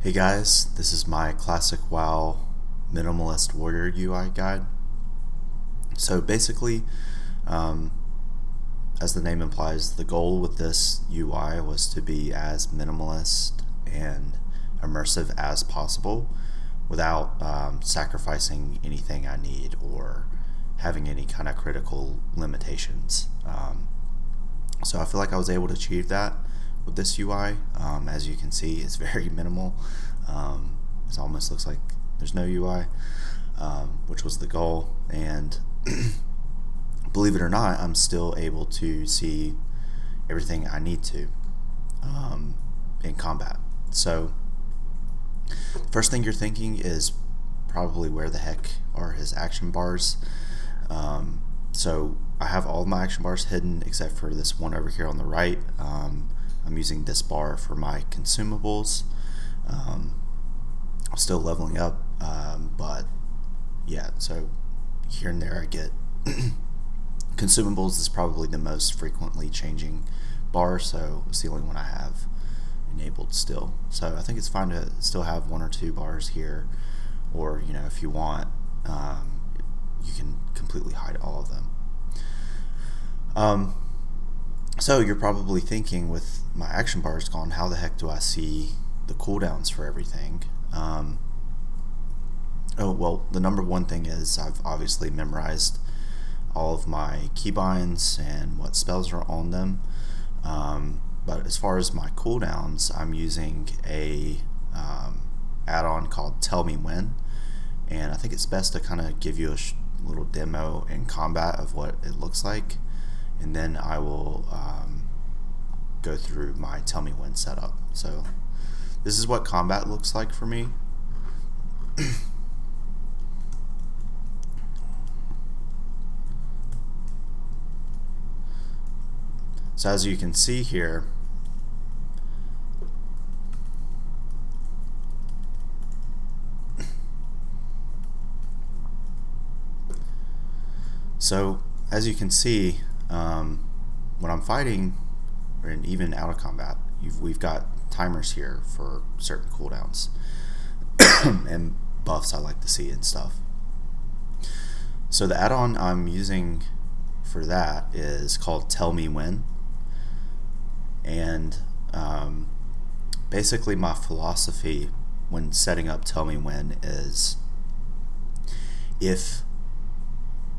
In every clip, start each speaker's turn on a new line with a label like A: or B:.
A: Hey guys, this is my classic WoW minimalist warrior UI guide. So basically, um, as the name implies, the goal with this UI was to be as minimalist and immersive as possible without sacrificing anything I need or having any kind of critical limitations. So I feel like I was able to achieve that with this UI. As you can see, it's very minimal. It almost looks like there's no UI, which was the goal. And believe it or not, I'm still able to see everything I need to in combat. So the first thing you're thinking is probably where the heck are his action bars. So I have all of my action bars hidden except for this one over here on the right. I'm using this bar for my consumables. I'm still leveling up, but yeah, so here and there I get consumables is probably the most frequently changing bar, so it's the only one I have enabled still. So I think it's fine to still have one or two bars here, or if you want, you can completely hide all of them. So you're probably thinking, with my action bars gone, how the heck do I see the cooldowns for everything? Oh, well, the number one thing is I've obviously memorized all of my keybinds and what spells are on them. But as far as my cooldowns, I'm using a add-on called Tell Me When, and I think it's best to kind of give you a little demo in combat of what it looks like, and then I will go through my Tell Me When setup. So this is what combat looks like for me. So as you can see here, when I'm fighting, or even out of combat, we've got timers here for certain cooldowns and buffs I like to see and stuff. So the add-on I'm using for that is called Tell Me When, and basically my philosophy when setting up Tell Me When is, if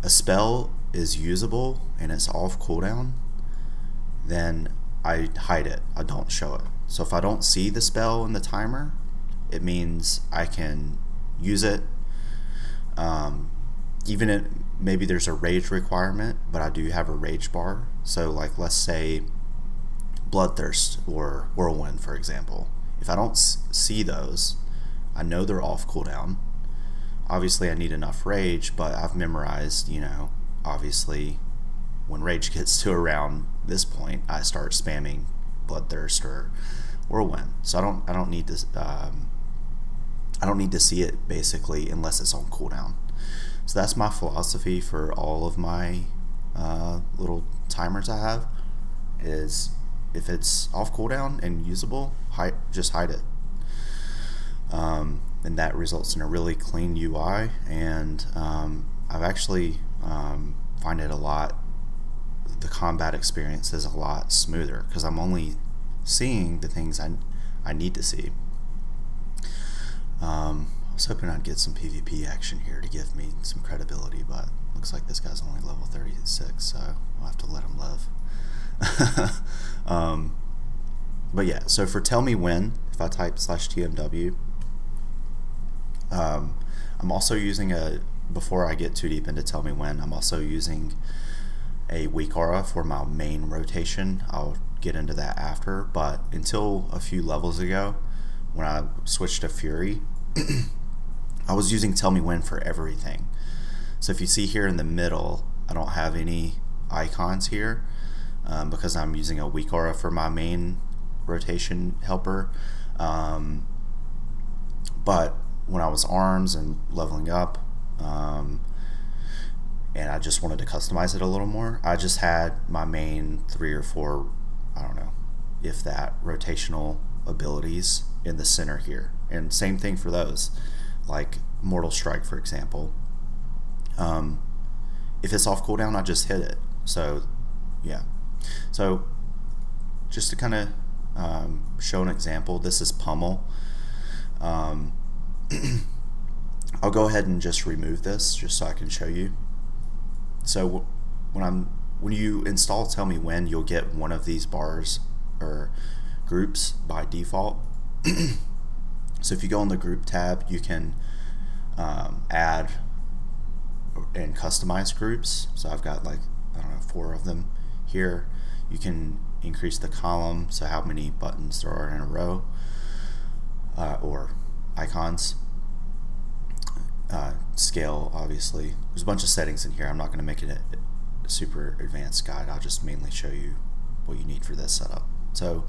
A: a spell is usable and it's off cooldown, then I hide it. I don't show it. So if I don't see the spell in the timer, it means I can use it. Even if maybe there's a rage requirement, but I do have a rage bar. So like, let's say Bloodthirst or Whirlwind, for example. If I don't see those, I know they're off cooldown. Obviously I need enough rage, but I've memorized, obviously when rage gets to around this point, I start spamming Bloodthirst or Whirlwind. So I don't need to see it basically unless it's on cooldown. So that's my philosophy for all of my little timers I have, is if it's off cooldown and usable, just hide it. And that results in a really clean UI, and I've actually find it the combat experience is a lot smoother because I'm only seeing the things I need to see. I was hoping I'd get some PvP action here to give me some credibility, but looks like this guy's only level 36, so I'll have to let him live. But yeah, so for Tell Me When, if I type /TMW, I'm also using before I get too deep into Tell Me When, I'm also using a weak aura for my main rotation. I'll get into that after, but until a few levels ago, when I switched to Fury, I was using Tell Me When for everything. So if you see here in the middle, I don't have any icons here because I'm using a weak aura for my main rotation helper. But when I was arms and leveling up, and I just wanted to customize it a little more, I just had my main 3 or 4, I don't know if that, rotational abilities in the center here. And same thing for those, like Mortal Strike, for example. If it's off cooldown, I just hit it. So, yeah. So, just to kind of show an example, this is Pummel. I'll go ahead and just remove this just so I can show you. So when you install Tell Me When, you'll get one of these bars or groups by default. So if you go on the group tab, you can add and customize groups. So I've got like, I don't know, 4 of them here. You can increase the column, so how many buttons there are in a row, or icons. Scale, obviously. There's a bunch of settings in here. I'm not going to make it a super advanced guide. I'll just mainly show you what you need for this setup. So,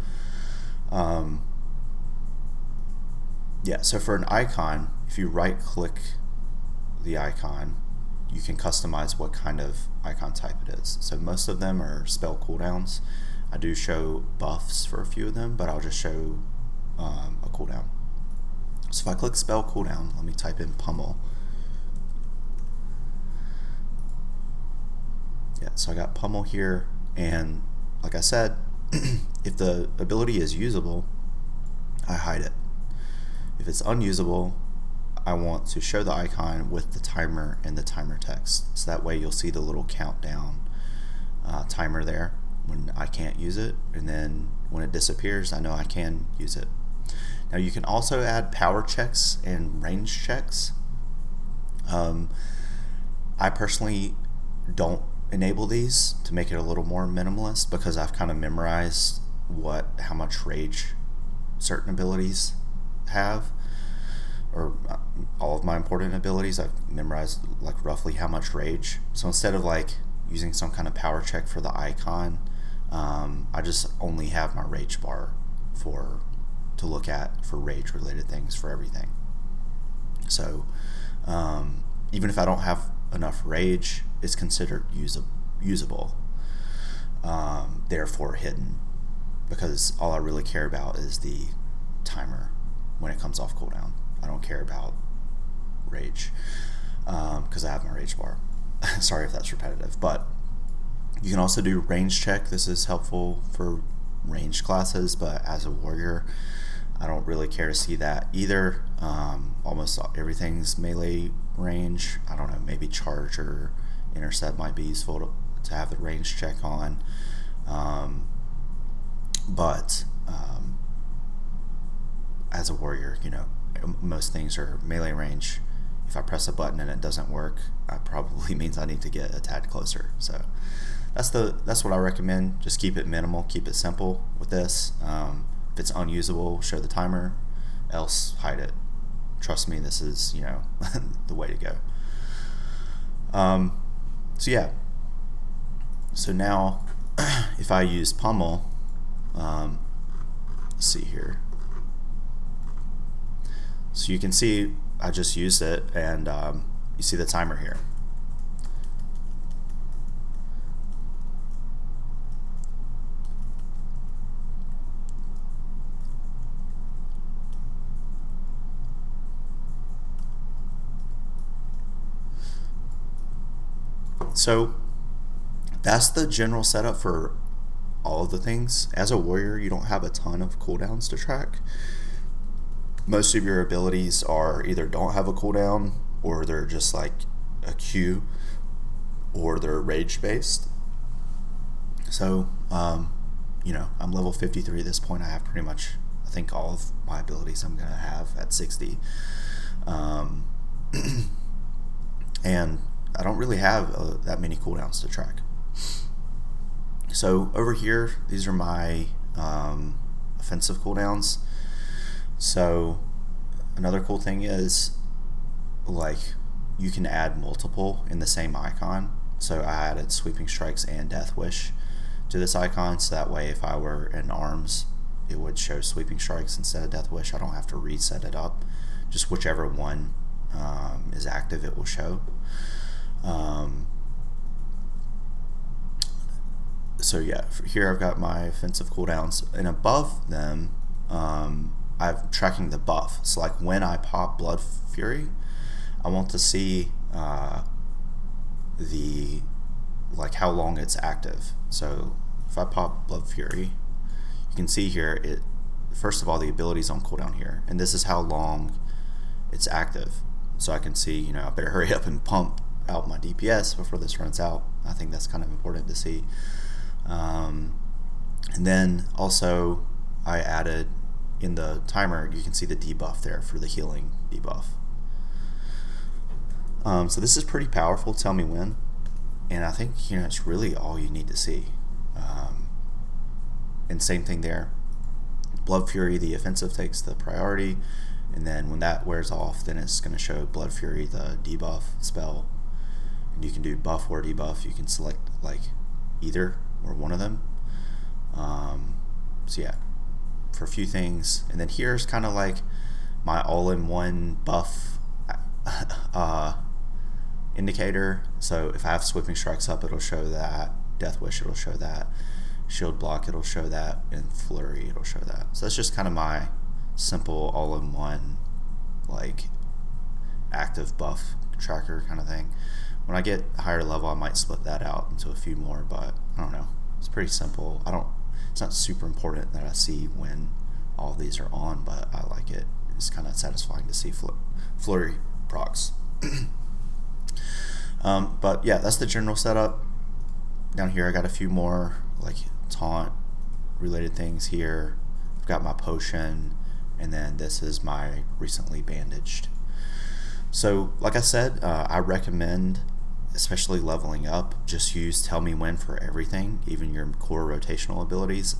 A: yeah, so for an icon, if you right click the icon, you can customize what kind of icon type it is. So most of them are spell cooldowns. I do show buffs for a few of them, but I'll just show a cooldown. So if I click spell cooldown, let me type in Pummel. Yeah, so I got Pummel here, and like I said, if the ability is usable, I hide it. If it's unusable, I want to show the icon with the timer and the timer text. So that way you'll see the little countdown timer there when I can't use it, and then when it disappears, I know I can use it. Now you can also add power checks and range checks. I personally don't enable these to make it a little more minimalist because I've kind of memorized how much rage certain abilities have, or all of my important abilities. I've memorized like roughly how much rage. So instead of like using some kind of power check for the icon, I just only have my rage bar to look at for rage related things for everything. So even if I don't have enough rage, it's considered usable, therefore hidden, because all I really care about is the timer when it comes off cooldown. I don't care about rage because I have my rage bar. Sorry if that's repetitive, but you can also do range check. This is helpful for ranged classes, but as a warrior, I don't really care to see that either. Almost everything's melee range. I don't know, maybe charge or intercept might be useful to have the range check on. But as a warrior, you know, most things are melee range. If I press a button and it doesn't work, that probably means I need to get a tad closer. So that's what I recommend. Just keep it minimal, keep it simple with this. If it's unusable, show the timer, else hide it. Trust me, this is, you know, the way to go. So yeah. So now, if I use Pummel, let's see here. So you can see I just used it, and you see the timer here. So that's the general setup for all of the things. As a warrior, you don't have a ton of cooldowns to track. Most of your abilities are either don't have a cooldown, or they're just like a Q, or they're rage based. So, you know, I'm level 53 at this point. I have pretty much, I think, all of my abilities I'm going to have at 60. And I don't really have that many cooldowns to track. So over here, these are my offensive cooldowns. So another cool thing is, like, you can add multiple in the same icon. So I added Sweeping Strikes and Death Wish to this icon, so that way if I were in arms, it would show Sweeping Strikes instead of Death Wish. I don't have to reset it up. Just whichever one is active, it will show. So yeah, here I've got my offensive cooldowns, and above them I'm tracking the buff. So like when I pop Blood Fury, I want to see the like how long it's active. So if I pop Blood Fury, you can see here it. First of all, the ability's on cooldown here, and this is how long it's active. So I can see, you know, I better hurry up and pump out my DPS before this runs out. I think that's kind of important to see. And then also I added in the timer, you can see the debuff there for the healing debuff. So this is pretty powerful, tell me when. And I think, you know, it's really all you need to see. And same thing there. Blood Fury, the offensive takes the priority. And then when that wears off, then it's going to show Blood Fury, the debuff spell. And you can do buff or debuff. You can select like either or one of them. So yeah, for a few things. And then here's kind of like my all-in-one buff indicator. So if I have Sweeping Strikes up, it'll show that. Death Wish, it'll show that. Shield Block, it'll show that. And Flurry, it'll show that. So that's just kind of my simple all-in-one like active buff tracker kind of thing. When I get higher level, I might split that out into a few more, but I don't know. It's pretty simple. It's not super important that I see when all of these are on, but I like it. It's kind of satisfying to see Flurry procs. But yeah, that's the general setup. Down here I got a few more like taunt related things here. I've got my potion, and then this is my recently bandaged. So like I said, I recommend, especially leveling up, just use Tell Me When for everything, even your core rotational abilities.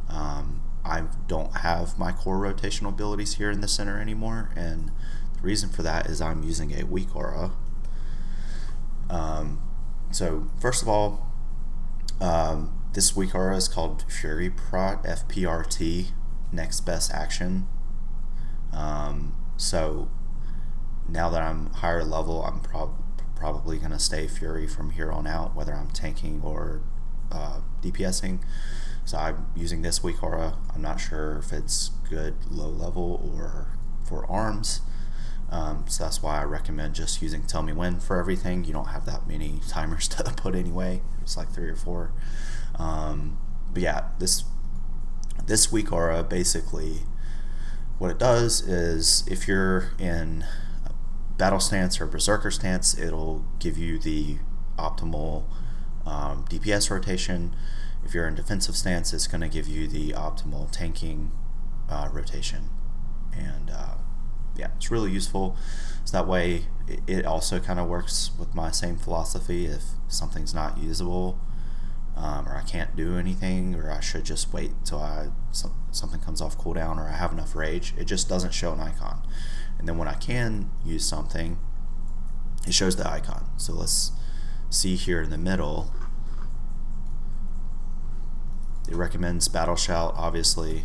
A: I don't have my core rotational abilities here in the center anymore, and the reason for that is I'm using a weak aura. So first of all, this weak aura is called Fury Prot, FPRT, next best action. So now that I'm higher level, I'm probably going to stay Fury from here on out, whether I'm tanking or DPSing. So I'm using this weak aura. I'm not sure if it's good low level or for arms. So that's why I recommend just using Tell Me When for everything. You don't have that many timers to put anyway. It's like 3 or 4. But yeah, this weak aura, basically what it does is if you're in battle stance or berserker stance, it'll give you the optimal DPS rotation. If you're in defensive stance, it's going to give you the optimal tanking rotation. And yeah, it's really useful. So that way it also kind of works with my same philosophy. If something's not usable, or I can't do anything, or I should just wait till something comes off cooldown, or I have enough rage, it just doesn't show an icon. And then when I can use something, it shows the icon. So let's see here in the middle. It recommends Battle Shout, obviously.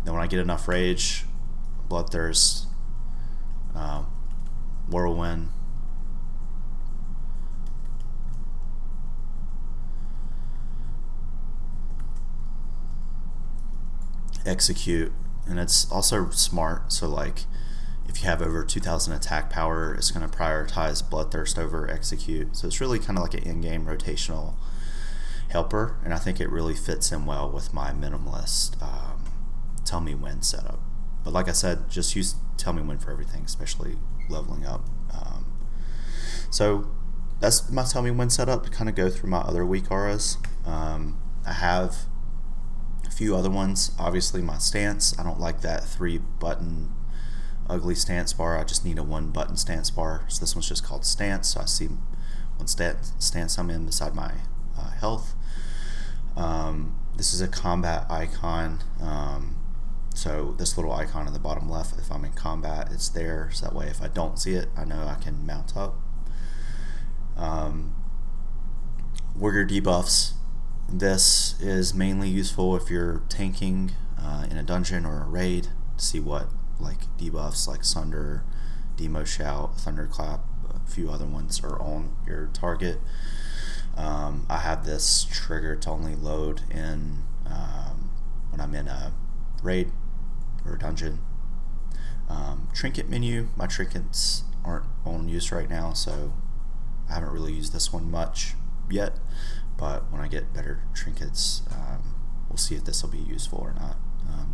A: Then when I get enough rage, Bloodthirst, Whirlwind, Execute. And it's also smart, so like if you have over 2,000 attack power, it's going to prioritize Bloodthirst over Execute. So it's really kind of like an in-game rotational helper, and I think it really fits in well with my minimalist Tell Me When setup. But like I said, just use Tell Me When for everything, especially leveling up. So that's my Tell Me When setup. To kind of go through my other weak auras, I have a few other ones. Obviously my stance, I don't like that 3-button ugly stance bar. I just need a 1-button stance bar. So this one's just called stance. So I see what stance I'm in beside my health. This is a combat icon. So this little icon in the bottom left, if I'm in combat, it's there. So that way if I don't see it, I know I can mount up. Warrior debuffs. This is mainly useful if you're tanking in a dungeon or a raid to see what like debuffs like Sunder, Demo Shout, Thunderclap, a few other ones are on your target. I have this trigger to only load in when I'm in a raid or a dungeon. trinket menu, my trinkets aren't on use right now, so I haven't really used this one much yet, but when I get better trinkets, we'll see if this will be useful or not.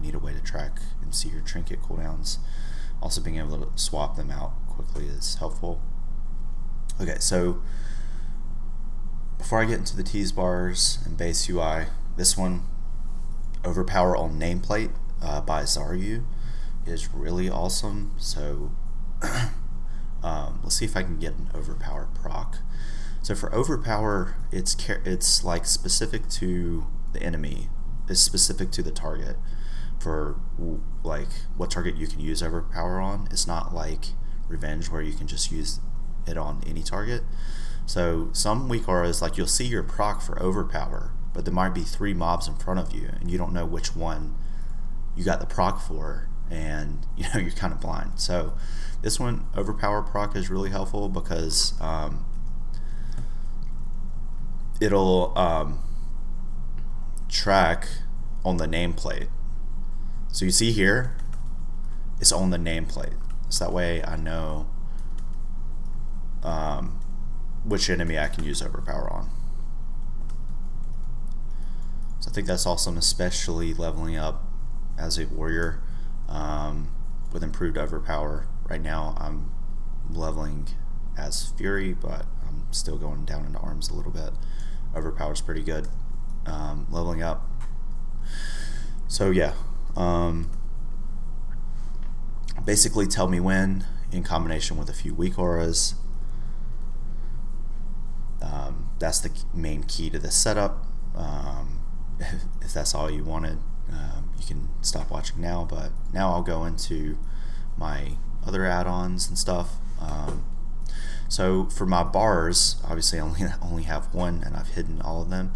A: Need a way to track and see your trinket cooldowns. Also being able to swap them out quickly is helpful. Okay, so before I get into the tease bars and base UI, this one, Overpower on Nameplate by Zaryu, is really awesome. So let's see if I can get an Overpower proc. So for Overpower, it's like specific to the enemy. It's specific to the target. For like what target you can use Overpower on. It's not like Revenge where you can just use it on any target. So some weak auras, like you'll see your proc for Overpower, but there might be 3 mobs in front of you and you don't know which one you got the proc for, and you know you're kind of blind. So this one, Overpower proc, is really helpful because it'll track on the nameplate. So you see here, it's on the nameplate. So that way I know which enemy I can use Overpower on. So I think that's awesome, especially leveling up as a warrior with improved Overpower. Right now I'm leveling as Fury, but I'm still going down into arms a little bit. Overpower's pretty good. Leveling up. So yeah. Basically tell me when, in combination with a few weak auras. That's the main key to this setup. If that's all you wanted, you can stop watching now, but now I'll go into my other add-ons and stuff. So for my bars, obviously I only have one and I've hidden all of them.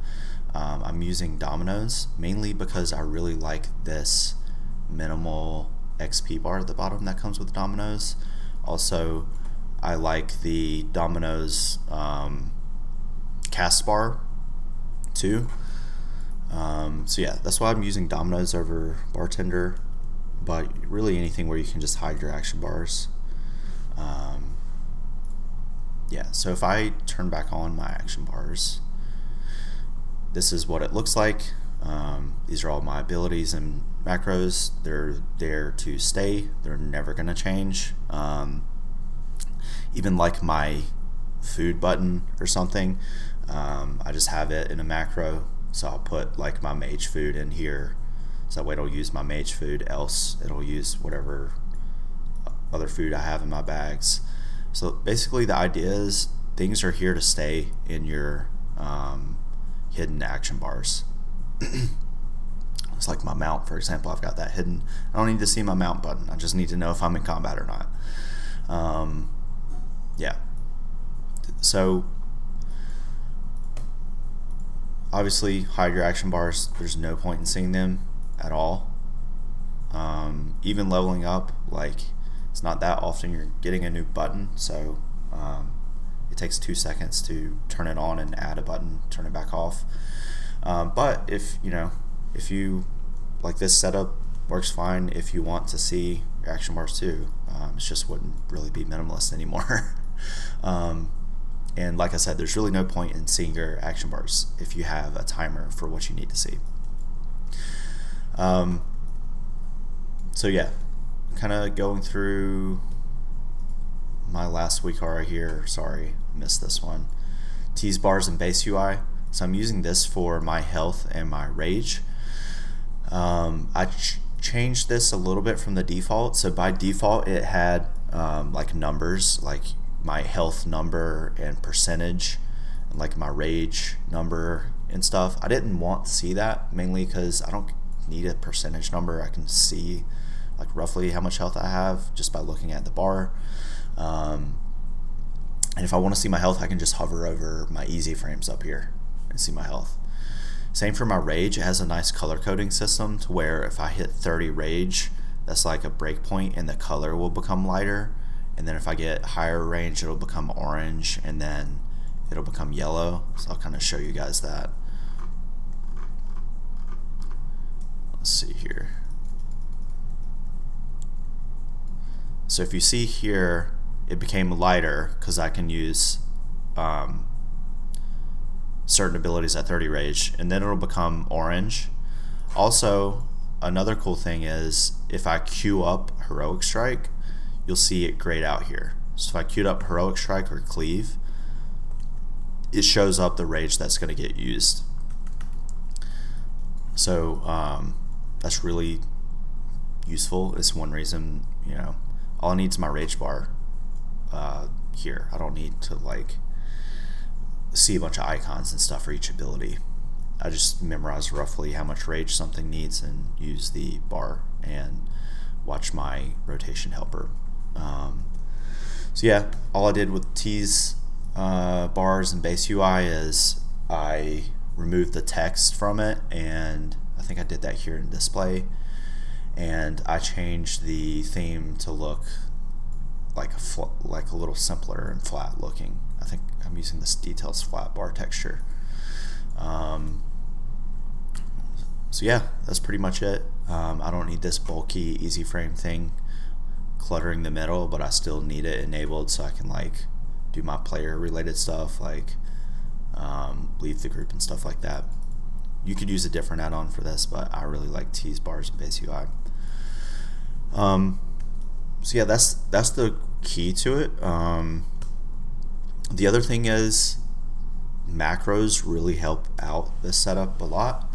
A: I'm using Dominoes mainly because I really like this minimal XP bar at the bottom that comes with Dominoes. Also, I like the Dominoes cast bar too. So yeah, that's why I'm using Dominoes over Bartender, but really anything where you can just hide your action bars. Yeah, so if I turn back on my action bars, this is what it looks like. These are all my abilities and macros. They're there to stay. They're never going to change. Even like my food button or something, I just have it in a macro. So I'll put like my mage food in here. So that way it'll use my mage food, else it'll use whatever other food I have in my bags. So basically the idea is things are here to stay in your hidden action bars. It's like my mount, for example. I've got that hidden. I don't need to see my mount button. I just need to know if I'm in combat or not. Yeah. So obviously hide your action bars. There's no point in seeing them at all. Even leveling up, like, it's not that often you're getting a new button, so it takes 2 seconds to turn it on and add a button, turn it back off. But if you like, this setup works fine if you want to see your action bars too. It just wouldn't really be minimalist anymore. And like I said, there's really no point in seeing your action bars if you have a timer for what you need to see. So yeah, kind of going through my last week aura here. Sorry, missed this one. Tease bars and base UI. So I'm using this for my health and my rage. I changed this a little bit from the default. So by default it had like numbers, like my health number and percentage, and like my rage number and stuff. I didn't want to see that, mainly because I don't need a percentage number. I can see like roughly how much health I have just by looking at the bar. And if I want to see my health, I can just hover over my easy frames up here and see my health. Same for my rage. It has a nice color coding system to where if I hit 30 rage, that's like a breakpoint and the color will become lighter. And then if I get higher range, it'll become orange, and then it'll become yellow. So I'll kind of show you guys that. Let's see here. So if you see here, it became lighter because I can use certain abilities at 30 rage, and then it'll become orange. Also, another cool thing is if I queue up Heroic Strike, you'll see it grayed out here. So if I queued up Heroic Strike or Cleave, it shows up the rage that's going to get used. So that's really useful. It's one reason, all I need is my rage bar here. I don't need to like see a bunch of icons and stuff for each ability. I just memorize roughly how much rage something needs and use the bar and watch my rotation helper. So yeah, all I did with T's bars and base UI is I removed the text from it, and I think I did that here in display, and I changed the theme to look like a little simpler and flat looking. I think I'm using this details flat bar texture. So yeah, that's pretty much it. I don't need this bulky easy frame thing cluttering the middle, but I still need it enabled so I can like do my player related stuff, like leave the group and stuff like that. You could use a different add-on for this, but I really like T's bars and base UI. So yeah, that's the key to it. The other thing is macros really help out this setup a lot.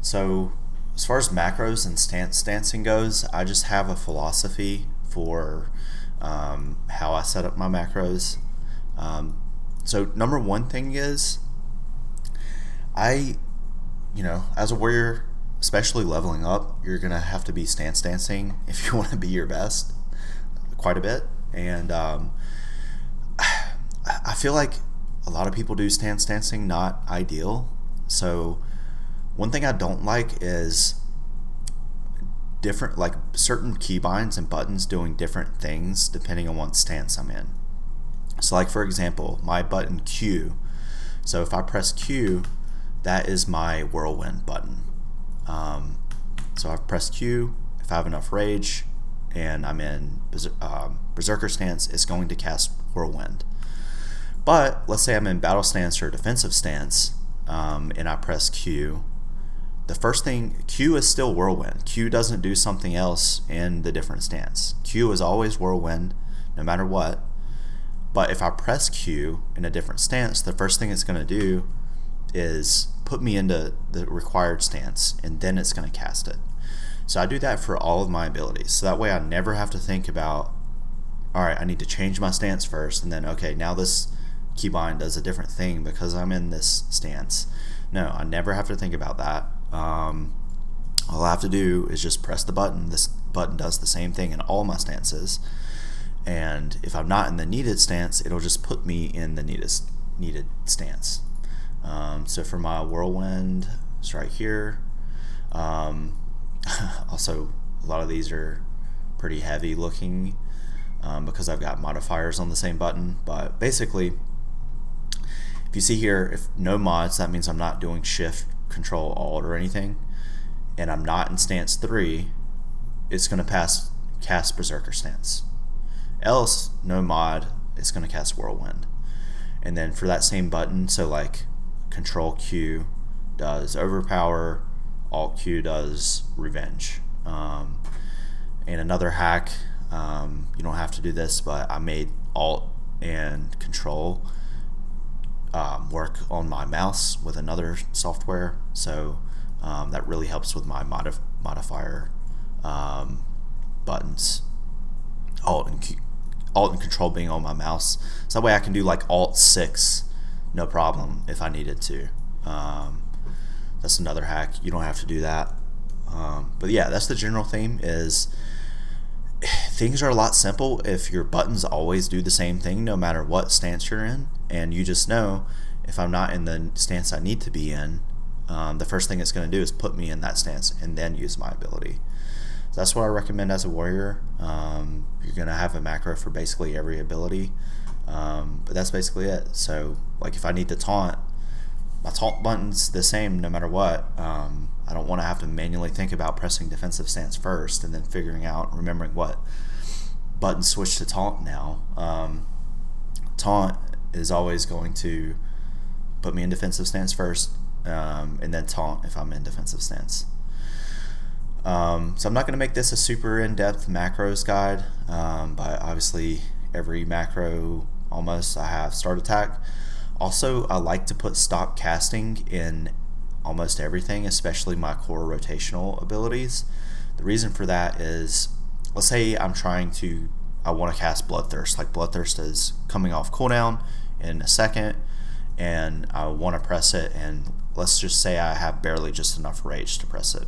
A: So as far as macros and stancing goes, I just have a philosophy for how I set up my macros. So number one thing is as a warrior, especially leveling up, you're gonna have to be stance dancing if you want to be your best quite a bit. And I feel like a lot of people do stance dancing not ideal. So one thing I don't like is different, like certain keybinds and buttons doing different things depending on what stance I'm in. So like for example, my button Q. So if I press Q, that is my whirlwind button. So I've pressed Q. If I have enough rage and I'm in berserker stance, it's going to cast whirlwind. But let's say I'm in battle stance or defensive stance, and I press Q. The first thing, Q is still whirlwind. Q doesn't do something else in the different stance. Q is always whirlwind, no matter what. But if I press Q in a different stance, the first thing it's going to do is put me into the required stance, and then it's going to cast it. So I do that for all of my abilities. So that way I never have to think about, all right, I need to change my stance first, and then, okay, now this keybind does a different thing because I'm in this stance. No, I never have to think about that. All I have to do is just press the button. This button does the same thing in all my stances. And if I'm not in the needed stance, it'll just put me in the needed stance. So for my whirlwind, it's right here. Also, a lot of these are pretty heavy looking because I've got modifiers on the same button. But basically, if you see here, if no mods, that means I'm not doing shift, control, alt, or anything, and I'm not in stance 3, it's going to cast berserker stance. Else, no mod, it's going to cast whirlwind. And then for that same button, so like control Q does overpower, alt Q does revenge. And another hack, you don't have to do this, but I made alt and control work on my mouse with another software, so that really helps with my modifier buttons. Alt and control being on my mouse, so that way I can do like alt 6 no problem if I needed to. That's another hack. You don't have to do that, but yeah, that's the general theme. Is things are a lot simple if your buttons always do the same thing no matter what stance you're in, and you just know if I'm not in the stance I need to be in, the first thing it's going to do is put me in that stance and then use my ability. So that's what I recommend as a warrior. You're going to have a macro for basically every ability, but that's basically it. So like if I need to taunt, my taunt button's the same no matter what. I don't want to have to manually think about pressing defensive stance first and then remembering what button switch to taunt now. Taunt is always going to put me in defensive stance first, and then taunt if I'm in defensive stance. So I'm not going to make this a super in-depth macros guide, but obviously every macro almost I have start attack. Also, I like to put stop casting in almost everything, especially my core rotational abilities. The reason for that is, let's say I want to cast Bloodthirst. Like Bloodthirst is coming off cooldown in a second, and I want to press it, and let's just say I have barely just enough rage to press it.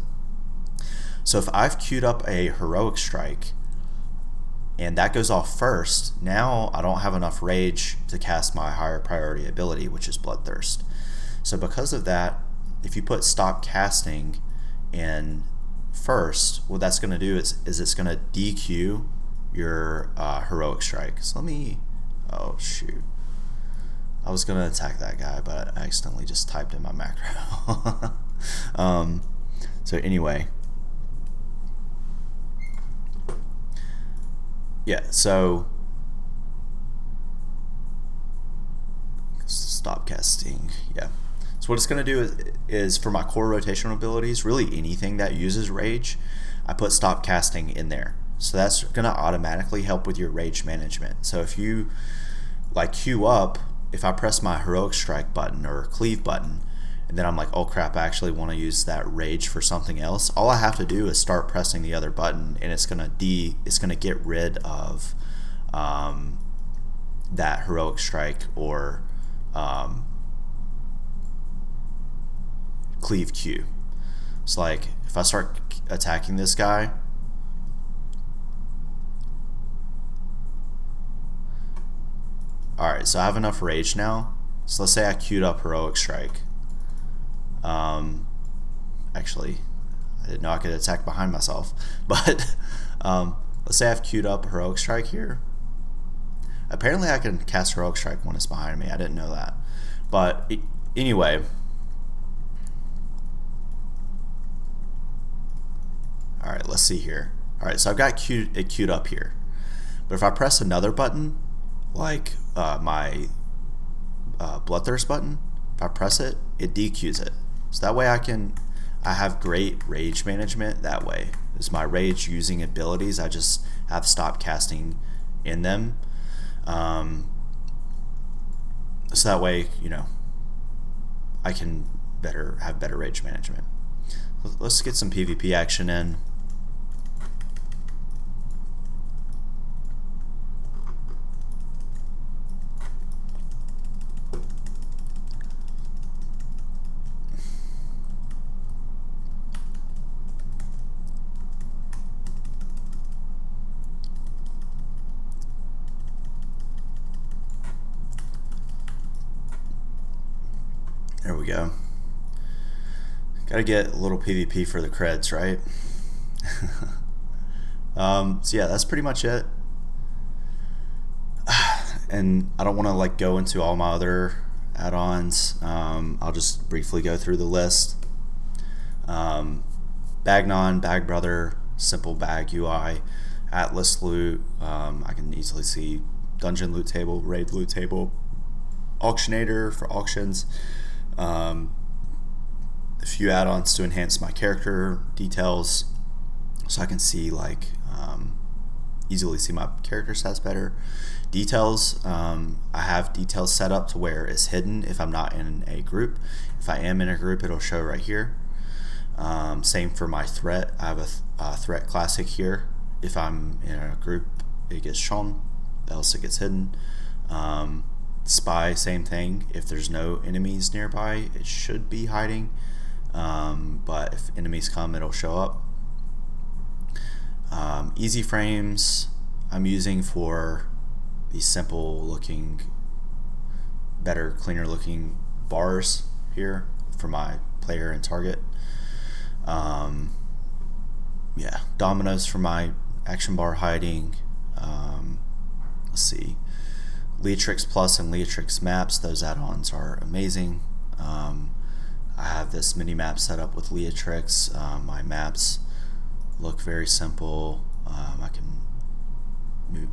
A: So if I've queued up a Heroic Strike, and that goes off first, now I don't have enough rage to cast my higher priority ability, which is Bloodthirst. So because of that, if you put stop casting in first, what that's going to do is it's going to DQ your Heroic Strike. So oh shoot. I was going to attack that guy, but I accidentally just typed in my macro. So anyway. Yeah, so stop casting, yeah. So what it's going to do is for my core rotational abilities, really anything that uses rage, I put stop casting in there. So that's going to automatically help with your rage management. So if you like queue up, if I press my Heroic Strike button or Cleave button, and then I'm like, oh crap, I actually want to use that rage for something else, all I have to do is start pressing the other button, and it's gonna get rid of that Heroic Strike or Cleave Q. It's like if I start attacking this guy, alright, so I have enough rage now. So let's say I queued up Heroic Strike. Actually, I didn't know I could attack behind myself, but let's say I've queued up Heroic Strike here. Apparently I can cast Heroic Strike when it's behind me. I didn't know that. But anyway, alright, let's see here. Alright, so I've got it queued up here. But if I press another button, like my Bloodthirst button, if I press it, it DQs it. So that way I have great rage management that way. It's my rage using abilities, I just have stop casting in them. So that way, I can have better rage management. Let's get some PvP action in. There we go. Gotta get a little PvP for the creds, right? So yeah, that's pretty much it. And I don't want to go into all my other add-ons. I'll just briefly go through the list. Bagnon, Bag Brother, Simple Bag UI, Atlas Loot. I can easily see Dungeon Loot Table, Raid Loot Table, Auctionator for auctions. A few add-ons to enhance my character details, so I can see easily see my character stats better. Details, I have details set up to where it's hidden if I'm not in a group. If I am in a group, it'll show right here. Same for my threat. I have a threat classic here. If I'm in a group, it gets shown, else it gets hidden. Spy, same thing. If there's no enemies nearby, it should be hiding, but if enemies come, it'll show up. Easy frames I'm using for these simple looking, better, cleaner looking bars here for my player and target. Yeah, dominoes for my action bar hiding. Let's see, Leatrix Plus and Leatrix Maps, those add-ons are amazing. I have this mini map set up with Leatrix. My maps look very simple. I can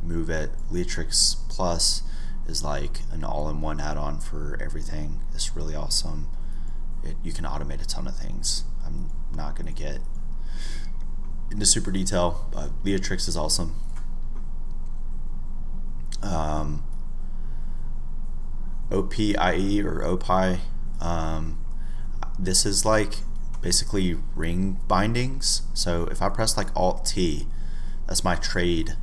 A: move it. Leatrix Plus is like an all-in-one add-on for everything. It's really awesome. You can automate a ton of things. I'm not going to get into super detail, but Leatrix is awesome. OPIE or OPI, this is like basically ring bindings. So if I press like Alt-T, that's my trade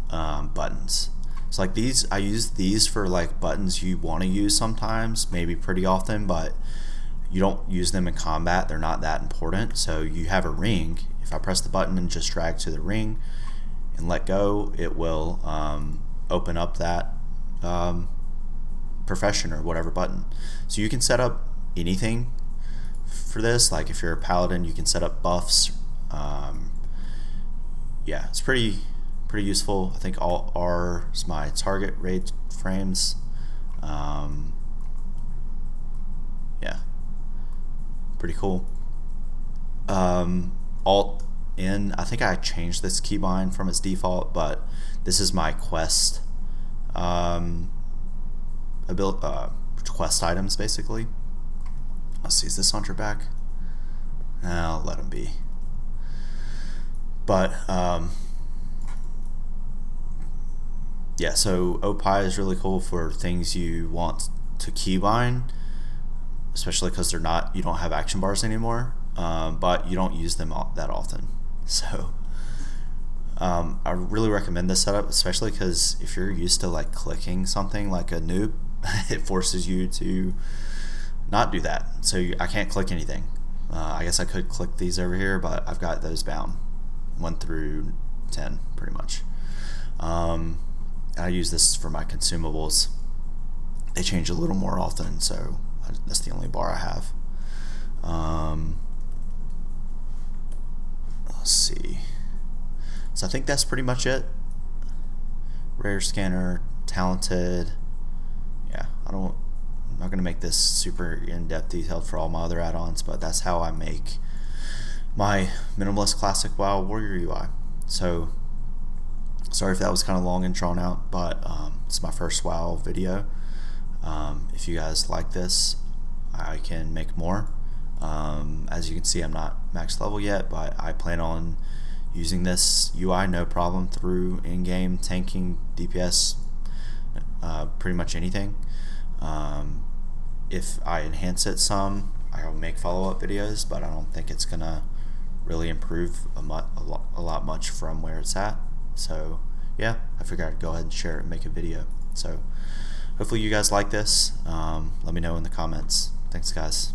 A: buttons. So like these, I use these for like buttons you want to use sometimes, maybe pretty often, but you don't use them in combat. They're not that important. So you have a ring. If I press the button and just drag to the ring and let go, it will open up that profession or whatever button. So you can set up anything for this. Like if you're a paladin, you can set up buffs. Yeah, it's pretty useful. I think all R is my target rate frames. Yeah, pretty cool. Alt N, I think I changed this keybind from its default, but this is my quest quest items basically. Let's see, is this on your back? I'll let them be. But yeah, so OPI is really cool for things you want to keybind, especially because you don't have action bars anymore, but you don't use them that often. So I really recommend this setup, especially because if you're used to like clicking something like a noob, it forces you to not do that. So I can't click anything. I guess I could click these over here, but I've got those bound 1 through 10 pretty much. I use this for my consumables. They change a little more often, so that's the only bar I have. Let's see. So I think that's pretty much it. Rare scanner, talented. Yeah, I'm not going to make this super in-depth detailed for all my other add-ons, but that's how I make my minimalist classic WoW warrior UI. So sorry if that was kind of long and drawn out, but it's my first WoW video. If you guys like this, I can make more. As you can see, I'm not max level yet, but I plan on using this UI no problem through in-game tanking, DPS, pretty much anything. If I enhance it some, I'll make follow-up videos, but I don't think it's gonna really improve a lot much from where it's at. So yeah, I figured I'd go ahead and share it and make a video. So hopefully you guys like this. Let me know in the comments. Thanks guys.